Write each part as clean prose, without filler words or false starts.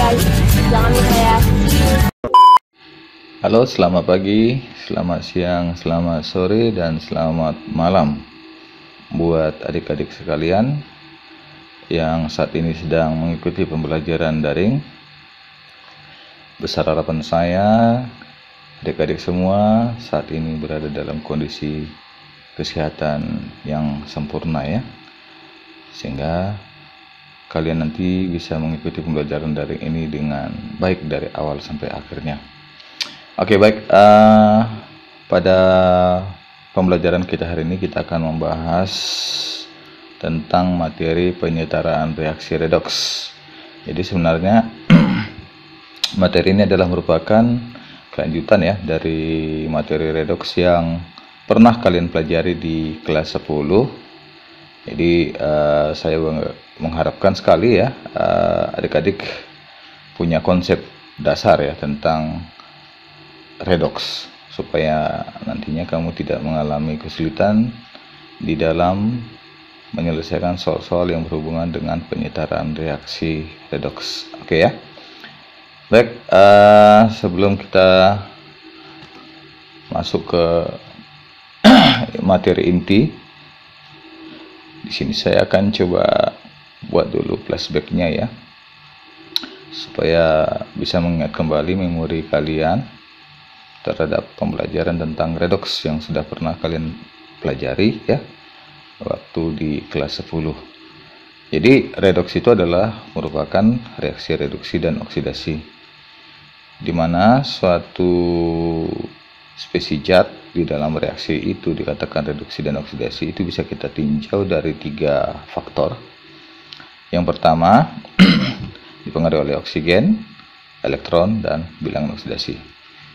guys, jangan lupa ya. Halo, selamat pagi, selamat siang, selamat sore, dan selamat malam buat adik-adik sekalian yang saat ini sedang mengikuti pembelajaran daring. Besar harapan saya, adik-adik semua saat ini berada dalam kondisi kesehatan yang sempurna ya, sehingga kalian nanti bisa mengikuti pembelajaran daring ini dengan baik dari awal sampai akhirnya. Oke, baik, pada pembelajaran kita hari ini kita akan membahas tentang materi penyetaraan reaksi redoks. Jadi sebenarnya materi ini adalah merupakan kelanjutan ya dari materi redoks yang pernah kalian pelajari di kelas 10. Jadi saya mengharapkan sekali ya adik-adik punya konsep dasar ya tentang redoks, supaya nantinya kamu tidak mengalami kesulitan di dalam menyelesaikan soal-soal yang berhubungan dengan penyetaraan reaksi redoks. Oke ya. Baik, sebelum kita masuk ke materi inti, di sini saya akan coba buat dulu flashbacknya ya, supaya bisa mengingat kembali memori kalian terhadap pembelajaran tentang redoks yang sudah pernah kalian pelajari ya waktu di kelas 10. Jadi redoks itu adalah merupakan reaksi reduksi dan oksidasi, di mana suatu spesies zat di dalam reaksi itu dikatakan reduksi dan oksidasi. Itu bisa kita tinjau dari 3 faktor. Yang pertama dipengaruhi oleh oksigen, elektron, dan bilangan oksidasi.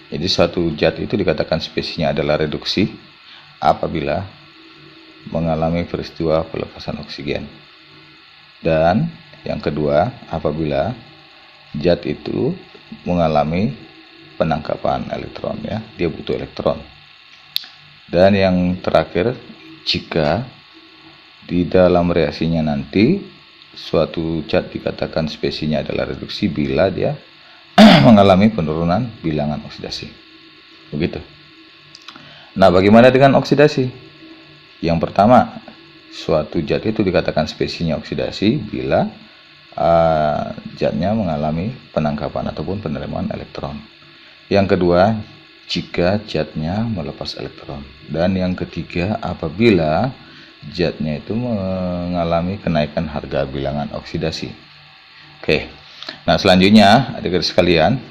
Jadi suatu zat itu dikatakan spesiesnya adalah reduksi apabila mengalami peristiwa pelepasan oksigen. Dan yang kedua, apabila zat itu mengalami penangkapan elektron ya, dia butuh elektron. Dan yang terakhir, jika di dalam reaksinya nanti suatu zat dikatakan spesiesnya adalah reduksi bila dia mengalami penurunan bilangan oksidasi. Begitu. Nah, bagaimana dengan oksidasi? Yang pertama, suatu zat itu dikatakan spesiesnya oksidasi bila zatnya mengalami penangkapan ataupun penerimaan elektron. Yang kedua, jika zatnya melepas elektron. Dan yang ketiga, apabila zatnya itu mengalami kenaikan harga bilangan oksidasi. Oke. Nah, selanjutnya adik-adik sekalian,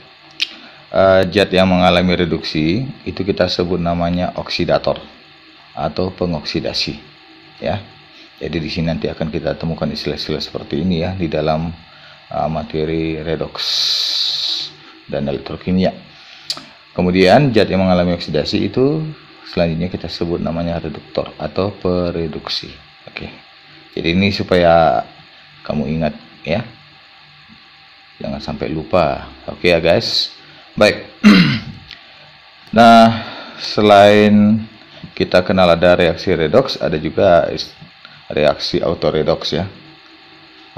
zat yang mengalami reduksi itu kita sebut namanya oksidator atau pengoksidasi ya. Jadi di sini nanti akan kita temukan istilah-istilah seperti ini ya di dalam materi redoks dan elektrokimia. Kemudian zat yang mengalami oksidasi itu selanjutnya kita sebut namanya reduktor atau pereduksi. Oke. Jadi ini supaya kamu ingat ya. Jangan sampai lupa. Oke ya guys. Baik. Nah, selain kita kenal ada reaksi redoks, ada juga reaksi autoredoks ya.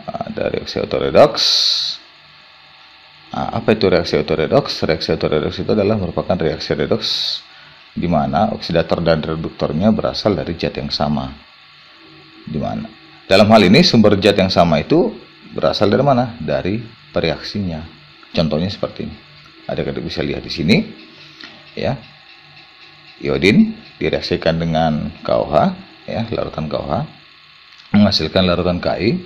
Ada reaksi autoredoks. Nah, apa itu reaksi autoredoks? Reaksi autoredoks itu adalah merupakan reaksi redoks di mana oksidator dan reduktornya berasal dari zat yang sama. Di mana? Dalam hal ini sumber zat yang sama itu berasal dari mana? Dari pereaksinya. Contohnya seperti ini. Adik-adik bisa lihat di sini ya. Iodin direaksikan dengan KOH ya, larutan KOH menghasilkan larutan Ki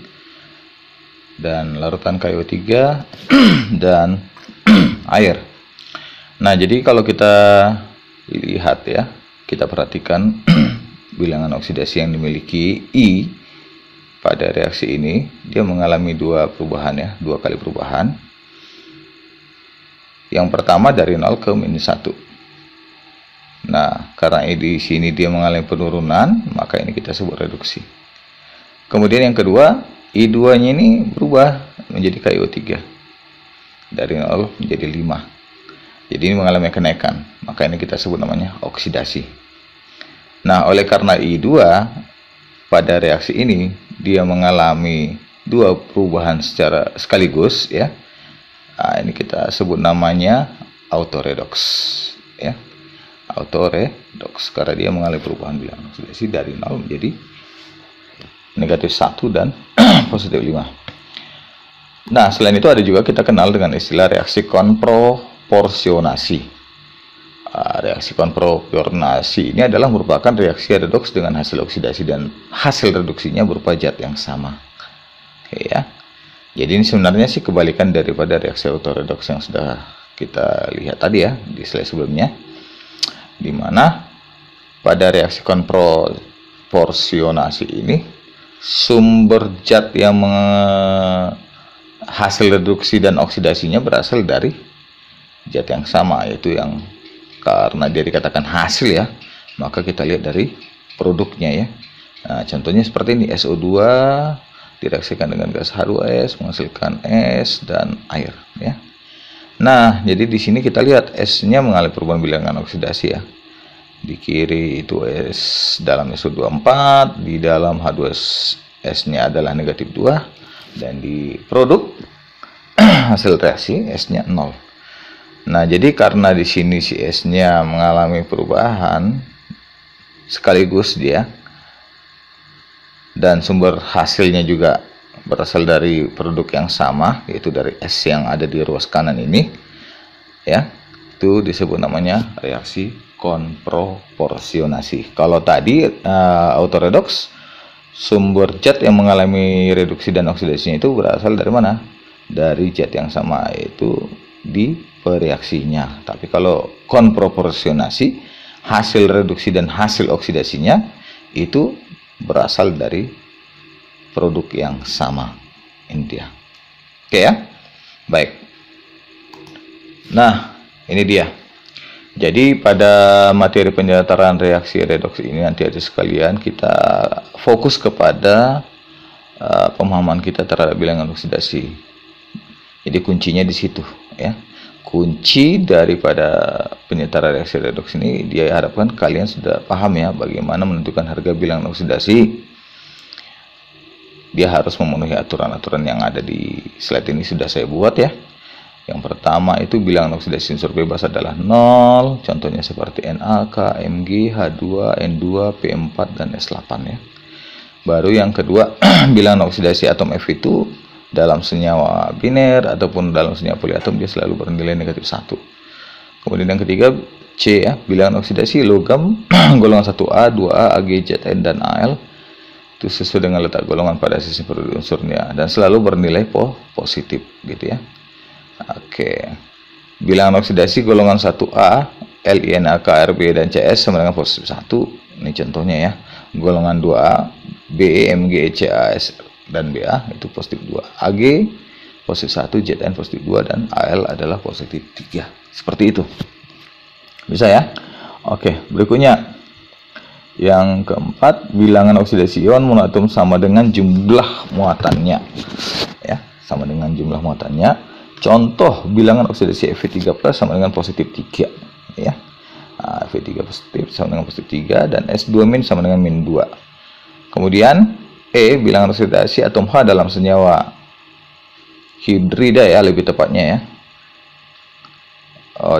dan larutan KiO3 dan air. Nah, jadi kalau kita lihat ya, kita perhatikan bilangan oksidasi yang dimiliki I pada reaksi ini, dia mengalami 2 perubahan ya, 2 kali perubahan. Yang pertama dari 0 ke -1. Nah, karena di sini dia mengalami penurunan, maka ini kita sebut reduksi. Kemudian yang kedua, I2-nya ini berubah menjadi KiO3. Dari 0 menjadi 5. Jadi ini mengalami kenaikan, maka ini kita sebut namanya oksidasi. Nah, oleh karena I2 pada reaksi ini dia mengalami 2 perubahan secara sekaligus ya. Nah, ini kita sebut namanya autoredox ya. Autoredox karena dia mengalami perubahan bilangan oksidasi dari 0 menjadi -1 dan +5. Nah, selain itu ada juga kita kenal dengan istilah reaksi konproporsionasi. Reaksi konproporsionasi ini adalah merupakan reaksi redoks dengan hasil oksidasi dan hasil reduksinya berupa zat yang sama. Oke ya. Jadi ini sebenarnya sih kebalikan daripada reaksi autoredoks yang sudah kita lihat tadi ya di slide sebelumnya, di mana pada reaksi konproporsionasi ini sumber zat yang hasil reduksi dan oksidasinya berasal dari zat yang sama, yaitu yang karena dia dikatakan hasil ya, maka kita lihat dari produknya ya. Nah, contohnya seperti ini, SO2 direaksikan dengan gas H2S menghasilkan es dan air ya. Nah, jadi di sini kita lihat S-nya mengalami perubahan bilangan oksidasi ya. Di kiri itu S dalam SO2 4, di dalam H2S S-nya adalah -2, dan di produk hasil reaksi S-nya 0. Nah, jadi karena di sini si S-nya mengalami perubahan sekaligus dia dan sumber hasilnya juga berasal dari produk yang sama, yaitu dari S yang ada di ruas kanan ini ya, itu disebut namanya reaksi konproporsionasi. Kalau tadi autoredoks, sumber zat yang mengalami reduksi dan oksidasinya itu berasal dari mana? Dari zat yang sama, yaitu di bereaksinya. Tapi kalau konproporsionasi, hasil reduksi dan hasil oksidasinya itu berasal dari produk yang sama. Ini dia. Oke ya? Baik. Nah, ini dia. Jadi pada materi penyetaraan reaksi redoks ini nanti ada sekalian kita fokus kepada pemahaman kita terhadap bilangan oksidasi. Jadi kuncinya di situ ya. Kunci daripada penyetaraan reaksi redoks ini dia harapkan kalian sudah paham ya bagaimana menentukan harga bilangan oksidasi. Dia harus memenuhi aturan-aturan yang ada di slide ini sudah saya buat ya. Yang pertama itu bilangan oksidasi unsur bebas adalah 0, contohnya seperti NaK, Mg, H2, N2, P4 dan S8 ya. Baru yang kedua, bilangan oksidasi atom F itu dalam senyawa biner ataupun dalam senyawa poliatom dia selalu bernilai -1. Kemudian yang ketiga C ya, bilangan oksidasi logam golongan 1A, 2A, Ag, Zn dan Al itu sesuai dengan letak golongan pada sisi periode unsurnya dan selalu bernilai positif gitu ya. Oke. Bilangan oksidasi golongan 1A LiNaK, Rb dan Cs sama dengan positif 1. Ini contohnya ya. Golongan 2A Be, Mg, Cas dan Ba itu positif 2, Ag positif 1, Zn positif 2 dan Al adalah positif 3. Seperti itu. Bisa ya? Oke, berikutnya yang keempat, bilangan oksidasi ion monoatom sama dengan jumlah muatannya. Ya, sama dengan jumlah muatannya. Contoh bilangan oksidasi Fe3+ sama dengan positif 3 ya. Nah, Fe3 positif sama dengan positif 3 dan S2- sama dengan -2. Kemudian bilangan oksidasi atom H dalam senyawa hidrida ya, lebih tepatnya ya.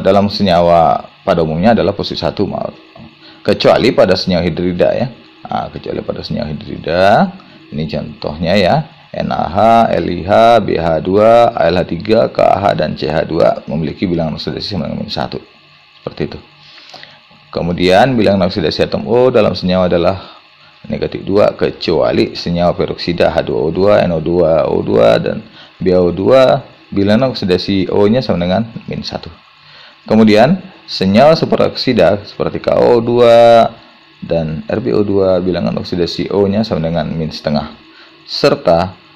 Dalam senyawa pada umumnya adalah positif 1 kecuali pada senyawa hidrida ya. Kecuali pada senyawa hidrida. Ini contohnya ya. NaH, LiH, BH2, AlH3, KH dan CH2 memiliki bilangan oksidasi sama dengan -1. Seperti itu. Kemudian bilangan oksidasi atom O dalam senyawa adalah -2 kecuali senyawa peroksida H2O2, NO2, O2 dan BaO2 bilangan oksidasi O-nya sama dengan -1. Kemudian senyawa superoksida seperti KO2 dan RbO2 bilangan oksidasi O-nya sama dengan -0,5 serta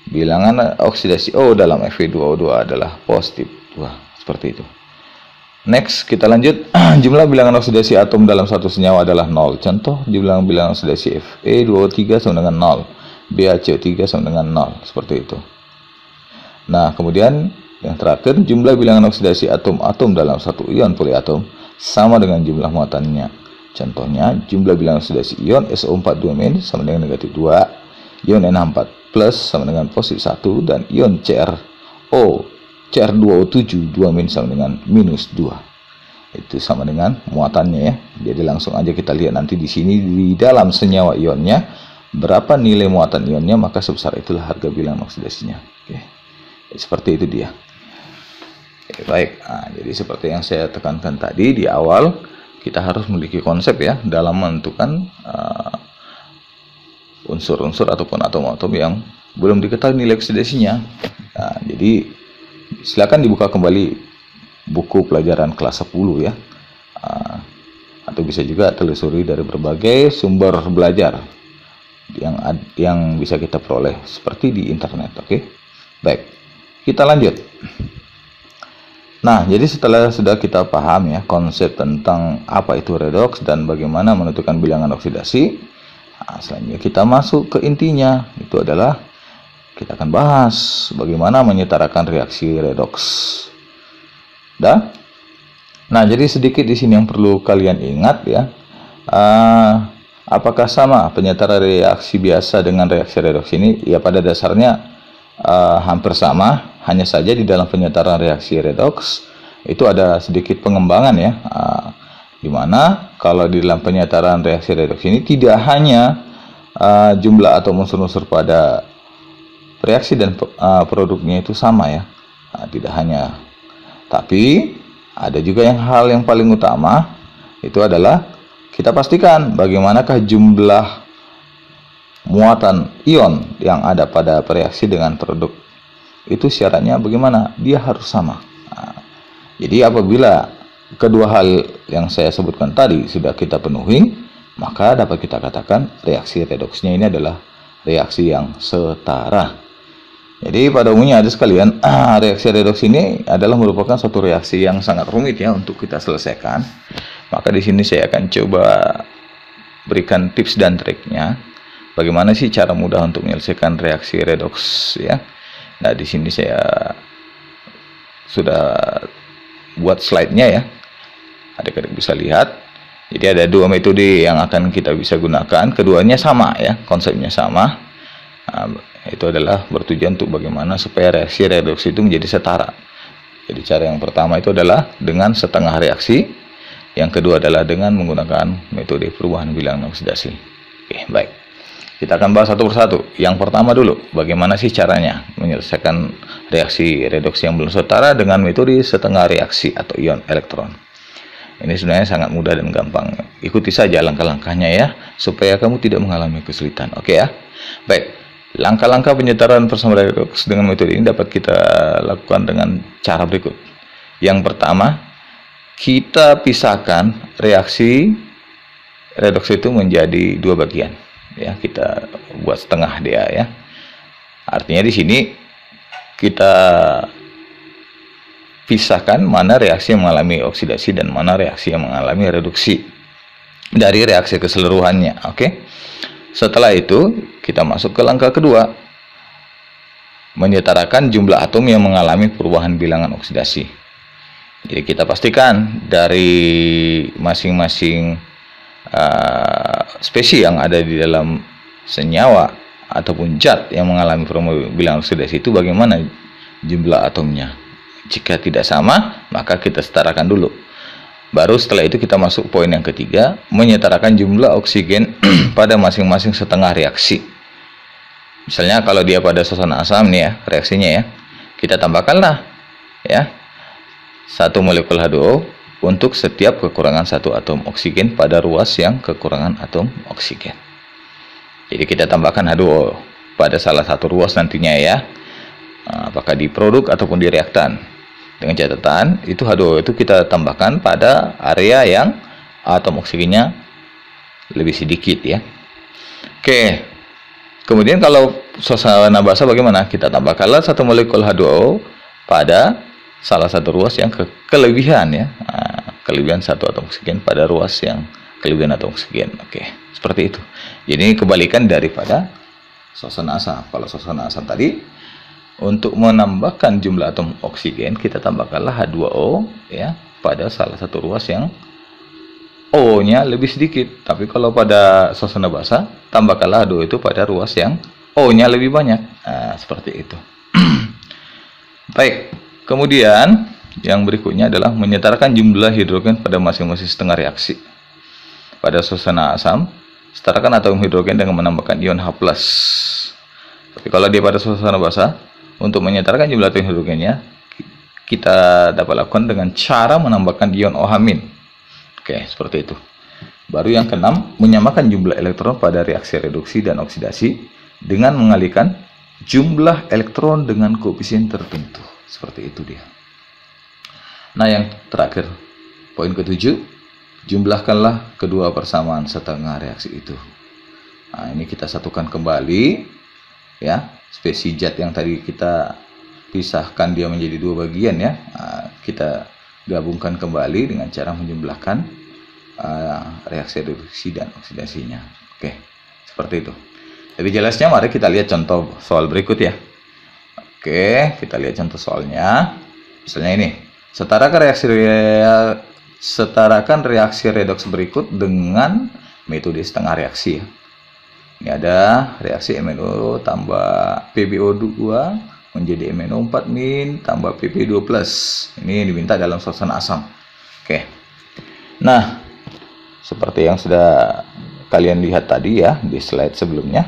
bilangan oksidasi O dalam Fe2O2 adalah positif 2. Seperti itu. Next, kita lanjut. Jumlah bilangan oksidasi atom dalam satu senyawa adalah 0. Contoh, jumlah bilangan oksidasi Fe2O3 sama dengan 0. BaCO3 sama dengan 0. Seperti itu. Nah, kemudian yang terakhir, jumlah bilangan oksidasi atom-atom dalam satu ion poliatom sama dengan jumlah muatannya. Contohnya, jumlah bilangan oksidasi ion SO4 sama dengan -2, ion NH4+ sama dengan positif 1, dan ion CrO Cr2O7 2- sama dengan -2. Itu sama dengan muatannya ya. Jadi langsung aja kita lihat nanti di sini di dalam senyawa ionnya berapa nilai muatan ionnya, maka sebesar itulah harga bilangan oksidasinya. Oke. Seperti itu dia. Oke, baik. Nah, jadi seperti yang saya tekankan tadi di awal, kita harus memiliki konsep ya dalam menentukan unsur-unsur ataupun atom-atom yang belum diketahui nilai oksidasinya. Nah, jadi silakan dibuka kembali buku pelajaran kelas 10 ya. Atau bisa juga telusuri dari berbagai sumber belajar yang bisa kita peroleh seperti di internet. Oke. Baik. Kita lanjut. Nah, jadi setelah sudah kita paham ya konsep tentang apa itu redoks dan bagaimana menentukan bilangan oksidasi, selanjutnya kita masuk ke intinya. Itu adalah kita akan bahas bagaimana menyetarakan reaksi redoks. Nah, jadi sedikit di sini yang perlu kalian ingat ya. Apakah sama penyetara reaksi biasa dengan reaksi redoks ini? Ya, pada dasarnya hampir sama. Hanya saja di dalam penyetaran reaksi redoks itu ada sedikit pengembangan ya, dimana kalau di dalam penyetaran reaksi redoks ini tidak hanya jumlah atau unsur-unsur pada reaksi dan produknya itu sama ya, tidak hanya, tapi ada juga hal yang paling utama, itu adalah kita pastikan bagaimanakah jumlah muatan ion yang ada pada reaksi dengan produk. Itu syaratnya bagaimana? Dia harus sama. Nah, jadi apabila kedua hal yang saya sebutkan tadi sudah kita penuhi, maka dapat kita katakan reaksi redoksnya ini adalah reaksi yang setara. Jadi pada umumnya ada sekalian, reaksi redoks ini adalah merupakan suatu reaksi yang sangat rumit ya untuk kita selesaikan. Maka di sini saya akan coba berikan tips dan triknya. Bagaimana sih cara mudah untuk menyelesaikan reaksi redoks ya? Nah, di sini saya sudah buat slide-nya ya. Adik-adik bisa lihat. Jadi ada dua metode yang akan kita bisa gunakan. Keduanya sama ya, konsepnya sama. Nah, itu adalah bertujuan untuk bagaimana supaya reaksi redoks itu menjadi setara. Jadi cara yang pertama itu adalah dengan setengah reaksi. Yang kedua adalah dengan menggunakan metode perubahan bilangan oksidasi. Oke, baik. Kita akan bahas satu persatu. Yang pertama dulu, bagaimana sih caranya menyelesaikan reaksi redoks yang belum setara dengan metode setengah reaksi atau ion elektron. Ini sebenarnya sangat mudah dan gampang. Ikuti saja langkah-langkahnya ya, supaya kamu tidak mengalami kesulitan. Oke ya? Baik, langkah-langkah penyetaraan persamaan redoks dengan metode ini dapat kita lakukan dengan cara berikut. Yang pertama, kita pisahkan reaksi redoks itu menjadi dua bagian. Ya, kita buat setengah dia ya. Artinya di sini kita pisahkan mana reaksi yang mengalami oksidasi dan mana reaksi yang mengalami reduksi dari reaksi keseluruhannya. Oke. Setelah itu kita masuk ke langkah kedua, menyetarakan jumlah atom yang mengalami perubahan bilangan oksidasi. Jadi kita pastikan dari masing-masing spesies yang ada di dalam senyawa ataupun zat yang mengalami perubahan bilangan oksidasi itu bagaimana jumlah atomnya. Jika tidak sama, maka kita setarakan dulu. Baru setelah itu kita masuk poin yang ketiga, menyetarakan jumlah oksigen pada masing-masing setengah reaksi. Misalnya kalau dia pada suasana asam nih ya, reaksinya ya, kita tambahkanlah ya 1 molekul H2O untuk setiap kekurangan 1 atom oksigen pada ruas yang kekurangan atom oksigen. Jadi kita tambahkan H2O pada salah satu ruas nantinya ya, apakah di produk ataupun di reaktan. Dengan catatan itu H2O itu kita tambahkan pada area yang atom oksigennya lebih sedikit ya. Oke. Kemudian kalau suasana basah bagaimana? Kita tambahkanlah 1 molekul H2O pada salah satu ruas yang kelebihan ya. Kelebihan 1 atom oksigen pada ruas yang kelebihan atom oksigen. Oke, seperti itu. Jadi ini kebalikan daripada suasana asam. Kalau suasana asam tadi untuk menambahkan jumlah atom oksigen kita tambahkanlah H2O ya pada salah satu ruas yang O-nya lebih sedikit. Tapi kalau pada suasana basah tambahkanlah H2O itu pada ruas yang O-nya lebih banyak. Nah, seperti itu. Baik. Kemudian yang berikutnya adalah menyetarakan jumlah hidrogen pada masing-masing setengah reaksi. Pada suasana asam, setarakan atom hidrogen dengan menambahkan ion H+. Tapi kalau dia pada suasana basah, untuk menyetarakan jumlah atom hidrogennya, kita dapat lakukan dengan cara menambahkan ion OH-. Oke, seperti itu. Baru yang keenam, menyamakan jumlah elektron pada reaksi reduksi dan oksidasi dengan mengalihkan jumlah elektron dengan koefisien tertentu. Seperti itu dia. Nah, yang terakhir, poin ketujuh, jumlahkanlah kedua persamaan setengah reaksi itu. Nah, ini kita satukan kembali, ya, spesies zat yang tadi kita pisahkan dia menjadi dua bagian, ya. Nah, kita gabungkan kembali dengan cara menjumlahkan reaksi reduksi dan oksidasinya. Oke, seperti itu. Lebih jelasnya, mari kita lihat contoh soal berikut, ya. Oke, kita lihat contoh soalnya. Misalnya ini, setarakan reaksi redoks berikut dengan metode setengah reaksi, ya. Ini ada reaksi MnO tambah PbO2 menjadi MnO4- tambah Pp2+. Ini diminta dalam suasana asam. Oke. Nah, seperti yang sudah kalian lihat tadi, ya, di slide sebelumnya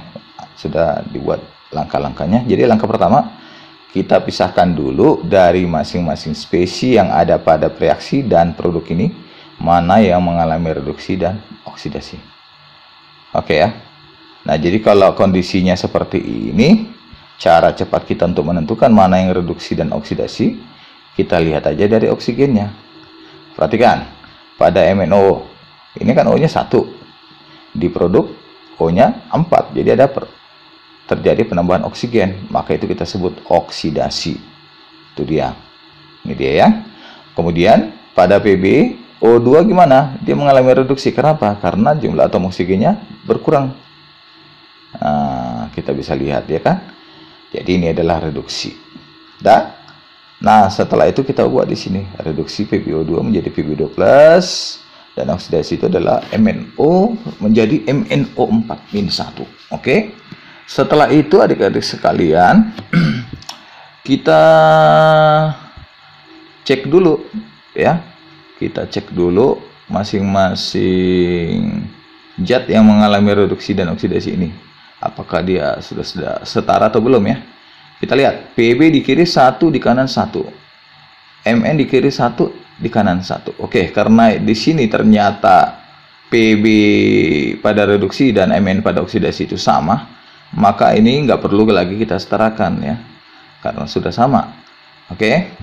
sudah dibuat langkah-langkahnya. Jadi langkah pertama, kita pisahkan dulu dari masing-masing spesies yang ada pada reaksi dan produk ini, mana yang mengalami reduksi dan oksidasi. Oke, ya. Nah, jadi kalau kondisinya seperti ini, cara cepat kita untuk menentukan mana yang reduksi dan oksidasi, kita lihat aja dari oksigennya. Perhatikan, pada MnO, ini kan O-nya 1. Di produk, O-nya 4. Jadi ada terjadi penambahan oksigen, maka itu kita sebut oksidasi. Itu dia. Ini dia, ya. Kemudian pada PbO2 gimana? Dia mengalami reduksi. Kenapa? Karena jumlah atom oksigennya berkurang. Nah, kita bisa lihat, ya kan? Jadi ini adalah reduksi. Nah, setelah itu kita buat di sini reduksi PbO2 menjadi Pb2+, dan oksidasi itu adalah MnO menjadi MnO4-1. Oke? Setelah itu adik-adik sekalian, kita cek dulu, ya. Kita cek dulu masing-masing zat yang mengalami reduksi dan oksidasi ini. Apakah dia sudah setara atau belum, ya. Kita lihat, Pb di kiri 1, di kanan 1. Mn di kiri 1, di kanan 1. Oke, karena di sini ternyata Pb pada reduksi dan Mn pada oksidasi itu sama, maka ini nggak perlu lagi kita setarakan, ya, karena sudah sama. Oke.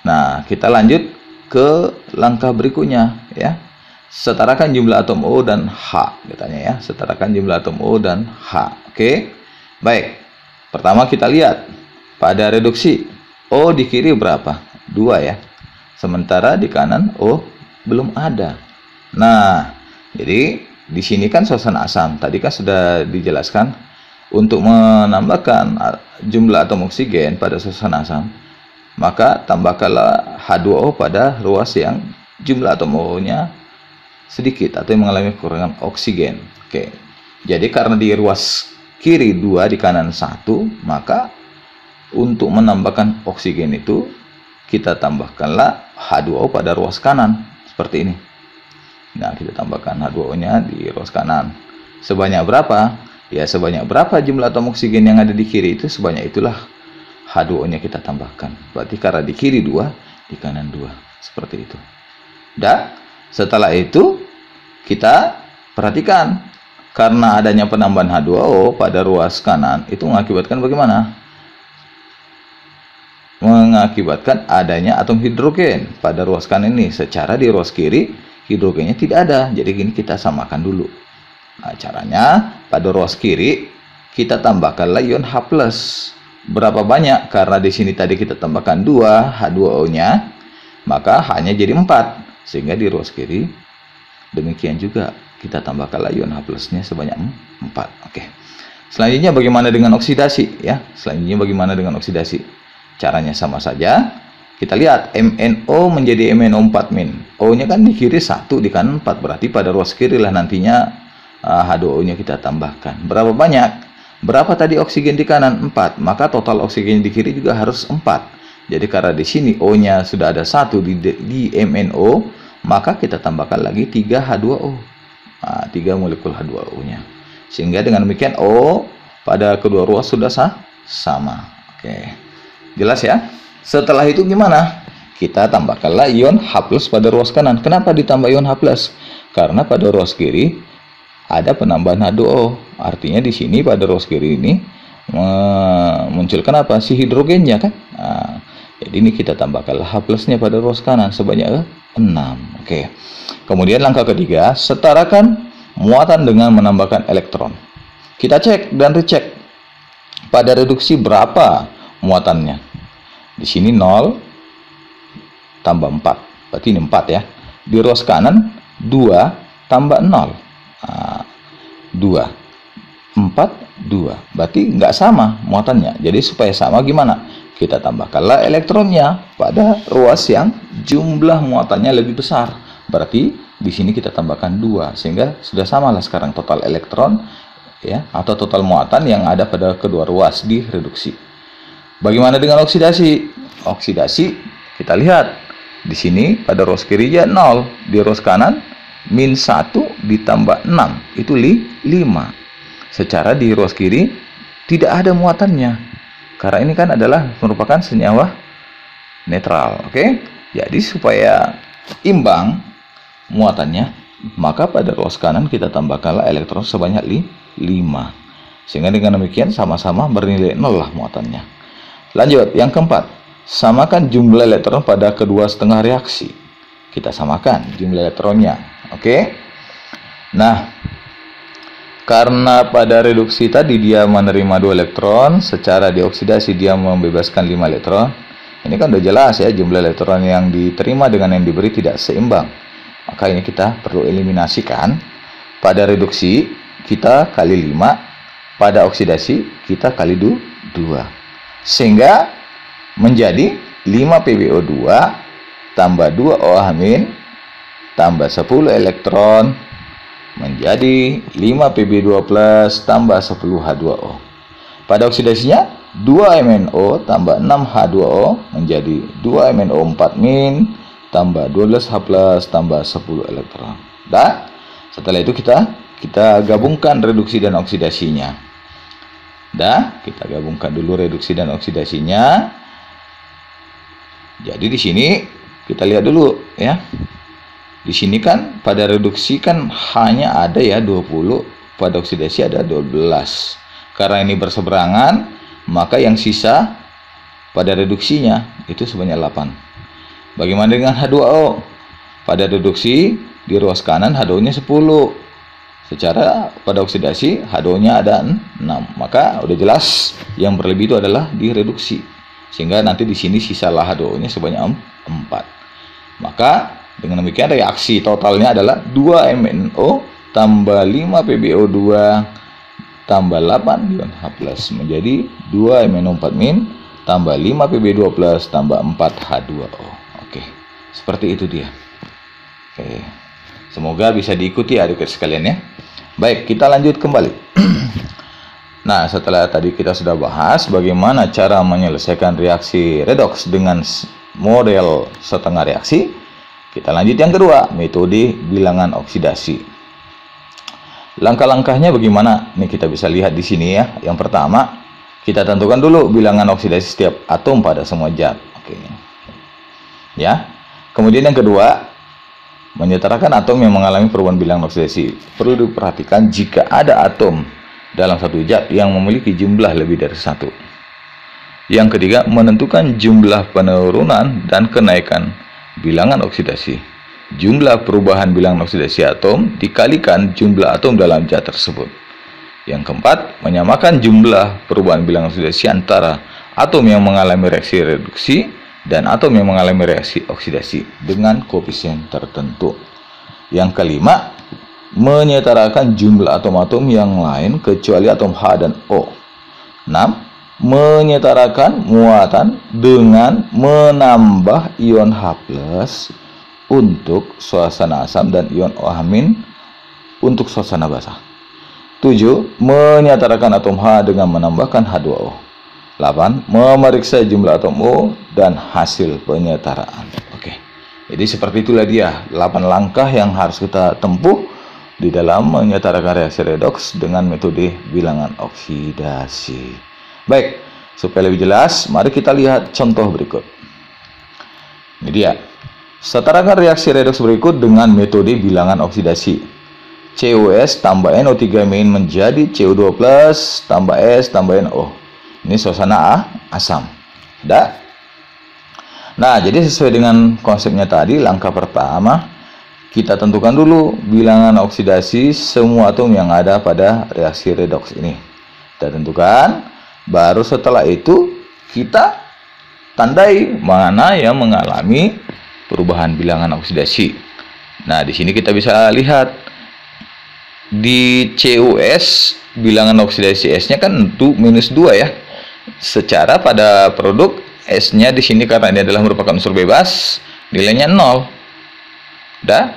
Nah, kita lanjut ke langkah berikutnya, ya. Setarakan jumlah atom O dan H, katanya, ya. Setarakan jumlah atom O dan H. Oke. Baik. Pertama kita lihat pada reduksi, O di kiri berapa? 2, ya. Sementara di kanan O belum ada. Nah, jadi di sini kan suasana asam. Tadi kan sudah dijelaskan, untuk menambahkan jumlah atom oksigen pada suasana asam, maka tambahkanlah H2O pada ruas yang jumlah atom O-nya sedikit atau yang mengalami kekurangan oksigen. Oke. Jadi karena di ruas kiri 2, di kanan 1, maka untuk menambahkan oksigen itu kita tambahkanlah H2O pada ruas kanan seperti ini. Nah, kita tambahkan H2O-nya di ruas kanan. Sebanyak berapa? Ya, sebanyak berapa jumlah atom oksigen yang ada di kiri itu, sebanyak itulah H2O-nya kita tambahkan. Berarti karena di kiri 2, di kanan 2. Seperti itu. Dan setelah itu kita perhatikan, karena adanya penambahan H2O pada ruas kanan itu mengakibatkan bagaimana? Mengakibatkan adanya atom hidrogen pada ruas kanan ini. Secara di ruas kiri hidrogennya tidak ada. Jadi gini, kita samakan dulu. Nah, caranya pada ruas kiri kita tambahkanlah ion H+. Berapa banyak? Karena di sini tadi kita tambahkan 2 H2O-nya, maka H-nya jadi 4. Sehingga di ruas kiri demikian juga kita tambahkanlah ion H+-nya sebanyak 4. Oke. Selanjutnya bagaimana dengan oksidasi, ya? Selanjutnya bagaimana dengan oksidasi? Caranya sama saja. Kita lihat MnO menjadi MnO4-. O-nya kan di kiri 1, di kanan 4. Berarti pada ruas kiri lah nantinya H2O-nya kita tambahkan. Berapa banyak? Berapa tadi oksigen di kanan? 4. Maka total oksigen di kiri juga harus 4. Jadi karena di sini O-nya sudah ada 1 di MnO, maka kita tambahkan lagi 3H2O. Nah, 3 molekul H2O-nya. Sehingga dengan demikian O pada kedua ruas sudah sama. Oke. Jelas ya? Setelah itu gimana? Kita tambahkanlah ion H+ pada ruas kanan. Kenapa ditambah ion H+? Karena pada ruas kiri ada penambahan H2O. Artinya di sini pada ruas kiri ini munculkan apa? Si hidrogennya kan? Nah, jadi ini kita tambahkanlah H+-nya pada ruas kanan sebanyak 6. Oke. Kemudian langkah ketiga, setarakan muatan dengan menambahkan elektron. Kita cek dan recek pada reduksi berapa muatannya. Di sini 0 tambah 4. Berarti ini 4 ya. Di ruas kanan 2 tambah 0. Nah, 2. 4, 2. Berarti nggak sama muatannya. Jadi supaya sama gimana? Kita tambahkanlah elektronnya pada ruas yang jumlah muatannya lebih besar. Berarti di sini kita tambahkan 2 sehingga sudah samalah sekarang total elektron ya atau total muatan yang ada pada kedua ruas di reduksi. Bagaimana dengan oksidasi? Oksidasi kita lihat di sini pada ruas kirinya 0, di ruas kanan -1 ditambah 6 itu 5. Secara di ruas kiri tidak ada muatannya. Karena ini kan adalah merupakan senyawa netral, oke? Jadi supaya imbang muatannya, maka pada ruas kanan kita tambahkanlah elektron sebanyak 5. Sehingga dengan demikian sama-sama bernilai 0 lah muatannya. Lanjut, yang keempat, samakan jumlah elektron pada kedua setengah reaksi. Kita samakan jumlah elektronnya, oke? Nah, karena pada reduksi tadi dia menerima 2 elektron, secara dioksidasi dia membebaskan 5 elektron. Ini kan udah jelas ya, jumlah elektron yang diterima dengan yang diberi tidak seimbang. Maka ini kita perlu eliminasikan. Pada reduksi kita kali 5, pada oksidasi kita kali 2. Sehingga menjadi 5 PbO2 tambah 2 OH- tambah 10 elektron menjadi 5 Pb2+ tambah 10 H2O. Pada oksidasinya 2 MnO tambah 6 H2O menjadi 2 MnO4- tambah 12 H+ tambah 10 elektron. Dan setelah itu kita gabungkan reduksi dan oksidasinya. Dan kita gabungkan dulu reduksi dan oksidasinya. Jadi di sini kita lihat dulu ya. Di sini kan pada reduksi kan hanya ada ya 20, pada oksidasi ada 12. Karena ini berseberangan, maka yang sisa pada reduksinya itu sebanyak 8. Bagaimana dengan H2O? Pada reduksi di ruas kanan H2O-nya 10. Secara pada oksidasi H2O-nya ada 6. Maka udah jelas yang berlebih itu adalah di reduksi. Sehingga nanti di sini sisalah H2O-nya sebanyak 4. Maka dengan demikian reaksi totalnya adalah 2 MnO tambah 5 PbO2 tambah 8 ion H+ menjadi 2 MnO4- tambah 5 Pb2+ tambah 4 H2O. Oke, seperti itu dia. Oke, semoga bisa diikuti adik-adik sekalian ya. Baik, kita lanjut kembali. Nah, setelah tadi kita sudah bahas bagaimana cara menyelesaikan reaksi redoks dengan model setengah reaksi. Kita lanjut yang kedua, metode bilangan oksidasi. Langkah-langkahnya bagaimana? Ini kita bisa lihat di sini ya. Yang pertama, kita tentukan dulu bilangan oksidasi setiap atom pada semua zat. Oke. Ya. Kemudian yang kedua, menyetarakan atom yang mengalami perubahan bilangan oksidasi. Perlu diperhatikan jika ada atom dalam satu zat yang memiliki jumlah lebih dari 1. Yang ketiga, menentukan jumlah penurunan dan kenaikan bilangan oksidasi. Jumlah perubahan bilangan oksidasi atom dikalikan jumlah atom dalam zat tersebut. Yang keempat, menyamakan jumlah perubahan bilangan oksidasi antara atom yang mengalami reaksi reduksi dan atom yang mengalami reaksi oksidasi dengan koefisien tertentu. Yang kelima, menyetarakan jumlah atom-atom yang lain kecuali atom H dan O. 6. Menyetarakan muatan dengan menambah ion H+ untuk suasana asam dan ion OH- untuk suasana basah. 7. Menyetarakan atom H dengan menambahkan H2O. 8. Memeriksa jumlah atom O dan hasil penyetaraan. Oke. Jadi seperti itulah dia 8 langkah yang harus kita tempuh di dalam menyetarakan reaksi redoks dengan metode bilangan oksidasi. Baik, supaya lebih jelas, mari kita lihat contoh berikut. Ini dia. Setarakan reaksi redoks berikut dengan metode bilangan oksidasi. COS tambah NO3- menjadi CO2+ tambah S tambah NO. Ini suasana asam. Sudah? Nah, jadi sesuai dengan konsepnya tadi, langkah pertama kita tentukan dulu bilangan oksidasi semua atom yang ada pada reaksi redoks ini. Kita tentukan, baru setelah itu kita tandai mana yang mengalami perubahan bilangan oksidasi. Nah, di sini kita bisa lihat di COS bilangan oksidasi S-nya kan itu -2 ya. Secara pada produk S-nya di sini karena ini adalah merupakan unsur bebas, nilainya 0. Dah?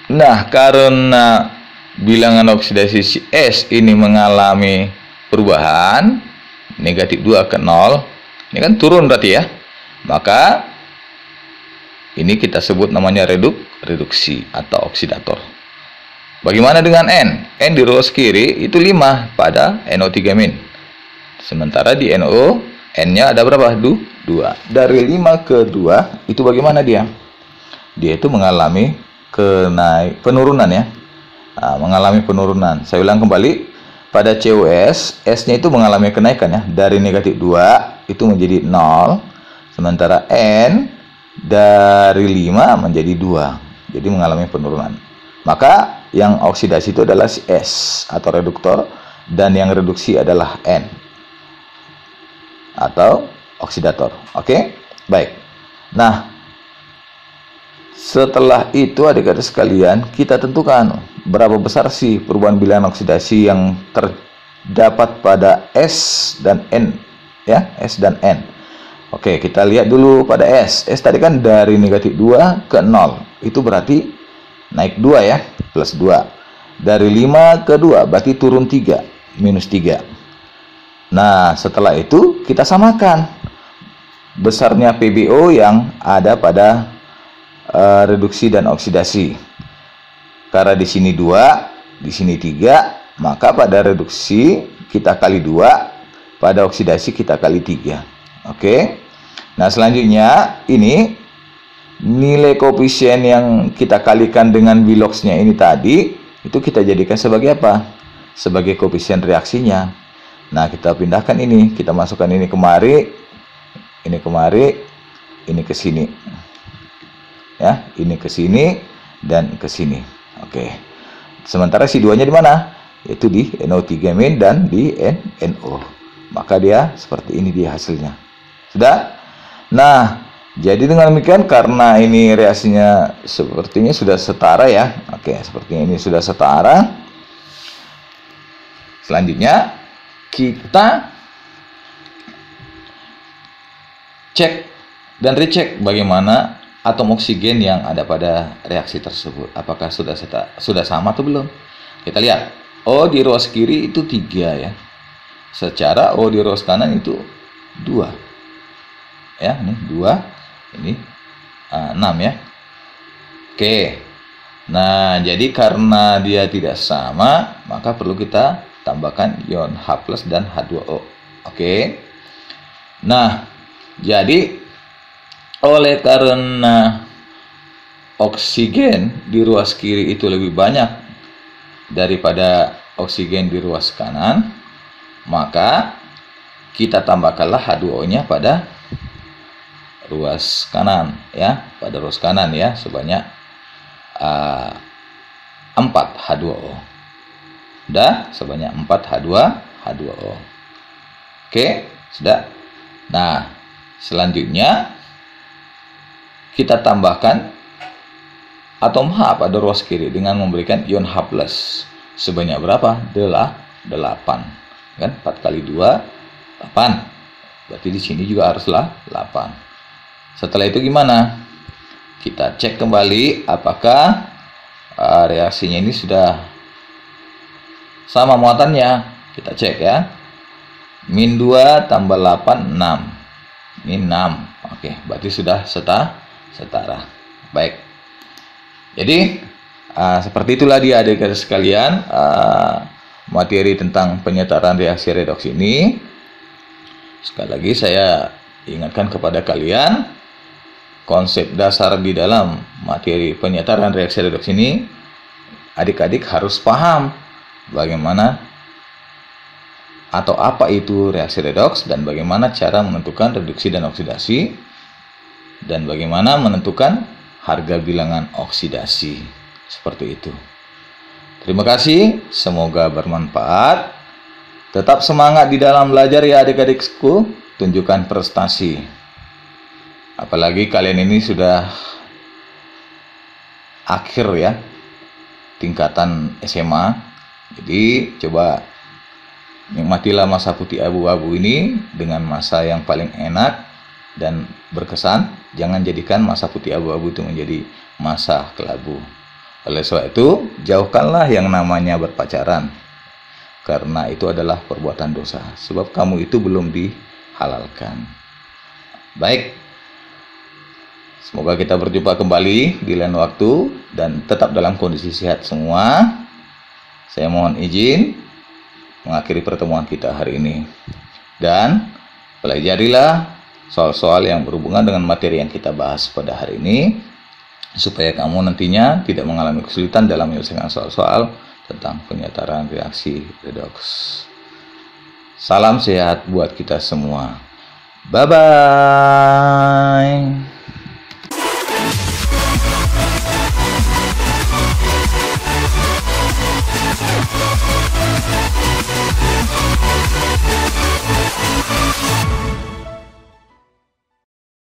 Nah, karena bilangan oksidasi S ini mengalami perubahan -2 ke 0, ini kan turun berarti ya. Maka ini kita sebut namanya reduksi atau oksidator. Bagaimana dengan N? N di ruas kiri itu 5 pada NO3-. Sementara di NO, N-nya ada berapa? 2. Dari 5 ke 2, itu bagaimana dia? Dia itu mengalami penurunan ya. Nah, mengalami penurunan. Saya ulang kembali. Pada COS, S-nya itu mengalami kenaikan ya. Dari -2 itu menjadi 0. Sementara N dari 5 menjadi 2. Jadi mengalami penurunan. Maka yang oksidasi itu adalah si S atau reduktor, dan yang reduksi adalah N atau oksidator. Oke, baik. Nah, setelah itu adik-adik sekalian, kita tentukan berapa besar sih perubahan bilangan oksidasi yang terdapat pada S dan N ya, S dan N. Oke, kita lihat dulu pada S. S tadi kan dari -2 ke 0. Itu berarti naik 2 ya, +2. Dari 5 ke 2 berarti turun 3, -3. Nah, setelah itu kita samakan besarnya PbO yang ada pada reduksi dan oksidasi. Karena di sini 2, di sini 3, maka pada reduksi kita kali 2, pada oksidasi kita kali 3. Oke. Nah, selanjutnya ini nilai koefisien yang kita kalikan dengan Biloxnya ini tadi, itu kita jadikan sebagai apa? Sebagai koefisien reaksinya. Nah, kita pindahkan ini, kita masukkan ini kemari, ini ke sini. Ya, ini ke sini dan ke sini. Oke. Sementara si 2-nya di mana? Yaitu di NO3- dan di NO. Maka dia seperti ini dia hasilnya. Sudah? Nah, jadi dengan demikian karena ini reaksinya sepertinya sudah setara ya. Oke, sepertinya ini sudah setara. Selanjutnya kita cek dan recheck bagaimana atom oksigen yang ada pada reaksi tersebut. Apakah sudah sama atau belum? Kita lihat. O di ruas kiri itu 3 ya. Secara O di ruas kanan itu 2. Ya, ini 2, ini 6 ya. Oke. Nah, jadi karena dia tidak sama, maka perlu kita tambahkan ion H+ dan H2O. Oke. Nah, jadi oleh karena oksigen di ruas kiri itu lebih banyak daripada oksigen di ruas kanan, maka kita tambahkanlah H2O-nya pada ruas kanan ya, pada ruas kanan ya, sebanyak 4 H2O. Sudah, sebanyak 4 H2O. Oke, sudah. Nah, selanjutnya kita tambahkan atom H pada ruas kiri dengan memberikan ion H+. Sebanyak berapa? 8. Kan 4 kali 2 8. Berarti di sini juga haruslah 8. Setelah itu gimana? Kita cek kembali apakah reaksinya ini sudah sama muatannya. Kita cek ya. Min 2 tambah 8, 6. Min 6. Oke, berarti sudah setara. Baik. Jadi, seperti itulah dia adik-adik sekalian, materi tentang penyetaraan reaksi redoks ini. Sekali lagi saya ingatkan kepada kalian, konsep dasar di dalam materi penyetaraan reaksi redoks ini, adik-adik harus paham bagaimana atau apa itu reaksi redoks dan bagaimana cara menentukan reduksi dan oksidasi dan bagaimana menentukan harga bilangan oksidasi. Seperti itu. Terima kasih, semoga bermanfaat. Tetap semangat di dalam belajar ya adik-adikku, tunjukkan prestasi. Apalagi kalian ini sudah akhir ya, tingkatan SMA. Jadi coba nikmatilah masa putih abu-abu ini dengan masa yang paling enak dan berkesan. Jangan jadikan masa putih abu-abu itu menjadi masa kelabu. Oleh sebab itu, jauhkanlah yang namanya berpacaran. Karena itu adalah perbuatan dosa. Sebab kamu itu belum dihalalkan. Baik. Semoga kita berjumpa kembali di lain waktu. Dan tetap dalam kondisi sehat semua. Saya mohon izin mengakhiri pertemuan kita hari ini. Dan pelajarilah soal-soal yang berhubungan dengan materi yang kita bahas pada hari ini, supaya kamu nantinya tidak mengalami kesulitan dalam menyelesaikan soal-soal tentang penyetaraan reaksi redoks. Salam sehat buat kita semua. Bye-bye.